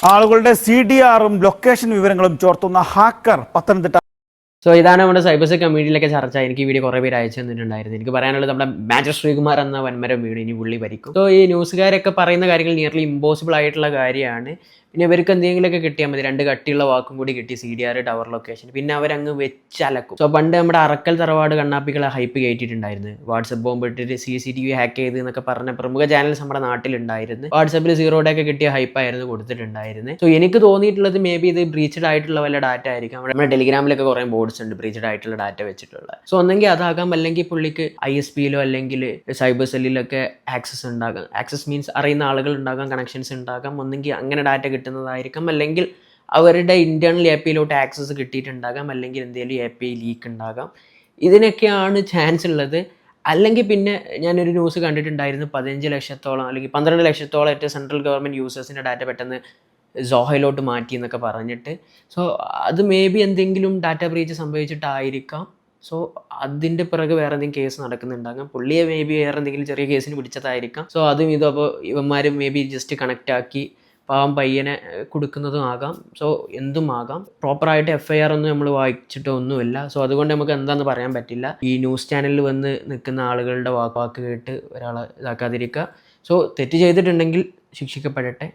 ആളുകളുടെ CDR-ഉം ലൊക്കേഷൻ വിവരങ്ങളും ചോർത്തുന്ന hacker Pathanamthitta. So ഇതാണ് നമ്മുടെ സൈബർ കമ്മ്യൂണിറ്റിയിലൊക്കെ ചർച്ച. എനിക്ക് ഈ വീഡിയോ കുറേ പേര് അയച്ചു തന്നിട്ടുണ്ടായിരുന്നു. എനിക്ക് പറയാനുള്ളത് നമ്മുടെ മാജർ ശ്രീകുമാർ എന്ന വൻമരം വീട് ഇനി പുള്ളി ഭരിക്കും. സോ ഈ ന്യൂസുകാരൊക്കെ പറയുന്ന കാര്യങ്ങൾ നിയർലി ഇമ്പോസിബിൾ ആയിട്ടുള്ള കാര്യമാണ്. പിന്നെ ഇവർക്ക് എന്തെങ്കിലുമൊക്കെ കിട്ടിയാൽ മതി, 2 കട്ടിയുള്ള വാക്കും കൂടി കിട്ടി, CDR ടവർ ലൊക്കേഷൻ, പിന്നെ അവരങ്ങ് വെച്ചലക്കും. സോ പണ്ട് നമ്മുടെ അറക്കൽ തറവാട് കണ്ണാപ്പികളെ ഹൈപ്പ് കയറ്റിയിട്ടുണ്ടായിരുന്നു. വാട്സപ്പ് ബോംബ് ഇട്ടിട്ട് CCTV ഹാക്ക് ചെയ്ത് എന്നൊക്കെ പറഞ്ഞ പ്രമുഖ ചാനൽസ് നമ്മുടെ നാട്ടിലുണ്ടായിരുന്നു. വാട്സപ്പിൽ 0 ഡേ ഒക്കെ കിട്ടിയ ഹൈപ്പായിരുന്നു കൊടുത്തിട്ടുണ്ടായിരുന്നത്. സോ എനിക്ക് തോന്നിയിട്ടുള്ളത് മേ ബി ഇത് ബ്രീച്ചഡ് ആയിട്ടുള്ള വല്ല ഡാറ്റ ആയിരിക്കാം. നമ്മുടെ ടെലിഗ്രാമിലൊക്കെ കുറേ ബോർഡ്സ് ഉണ്ട് ബ്രീച്ചഡ് ആയിട്ടുള്ള ഡാറ്റ വെച്ചിട്ടുള്ള. സോ ഒന്നെങ്കിൽ അതാകാം, അല്ലെങ്കിൽ പുള്ളിക്ക് ISP-യിലോ അല്ലെങ്കിൽ സൈബർ സെല്ലിലൊക്കെ ആക്സസ് ഉണ്ടാകാം. ആക്സസ് മീൻസ് അറിയുന്ന ആളുകൾ ഉണ്ടാകാം, കണക്ഷൻസ് ഉണ്ടാകാം. ഒന്നെങ്കിൽ അങ്ങനെ ഡാറ്റ കിട്ടുന്നതായിരിക്കാം, അല്ലെങ്കിൽ അവരുടെ ഇന്റേണൽ API-യിലോട്ട് ആക്സസ് കിട്ടിയിട്ടുണ്ടാകാം, അല്ലെങ്കിൽ എന്തെങ്കിലും API ലീക്ക് ഉണ്ടാകാം. ഇതിനൊക്കെയാണ് ചാൻസ് ഉള്ളത്. അല്ലെങ്കിൽ പിന്നെ ഞാനൊരു ന്യൂസ് കണ്ടിട്ടുണ്ടായിരുന്നു, 15 ലക്ഷത്തോളം അല്ലെങ്കിൽ 12 ലക്ഷത്തോളം ഏറ്റവും സെൻട്രൽ ഗവൺമെൻറ് യൂസേഴ്സിൻ്റെ ഡാറ്റ പെട്ടെന്ന് സോഹയിലോട്ട് മാറ്റി എന്നൊക്കെ പറഞ്ഞിട്ട്. സോ അത് മേ ബി എന്തെങ്കിലും ഡാറ്റ ബ്രീച്ച് സംഭവിച്ചിട്ടായിരിക്കാം. സോ അതിൻ്റെ പിറകെ വേറെ എന്തെങ്കിലും കേസ് നടക്കുന്നുണ്ടാകാം. പുള്ളിയെ മേ ബി വേറെ എന്തെങ്കിലും ചെറിയ കേസിന് പിടിച്ചതായിരിക്കാം. സോ അതും ഇതും അപ്പോൾ ഇവന്മാരും മേ ബി ജസ്റ്റ് കണക്റ്റ് ആക്കി പാവം പയ്യനെ കൊടുക്കുന്നതും ആകാം. സോ എന്തും ആകാം. പ്രോപ്പറായിട്ട് FIR ഒന്നും നമ്മൾ വായിച്ചിട്ടോ ഒന്നുമില്ല. സോ അതുകൊണ്ട് നമുക്ക് എന്താണെന്ന് പറയാൻ പറ്റില്ല. ഈ ന്യൂസ് ചാനലിൽ വന്ന് നിൽക്കുന്ന ആളുകളുടെ വാക്ക് കേട്ട് ഒരാളെ ഇതാക്കാതിരിക്കുക. സോ തെറ്റ് ചെയ്തിട്ടുണ്ടെങ്കിൽ ശിക്ഷിക്കപ്പെടട്ടെ.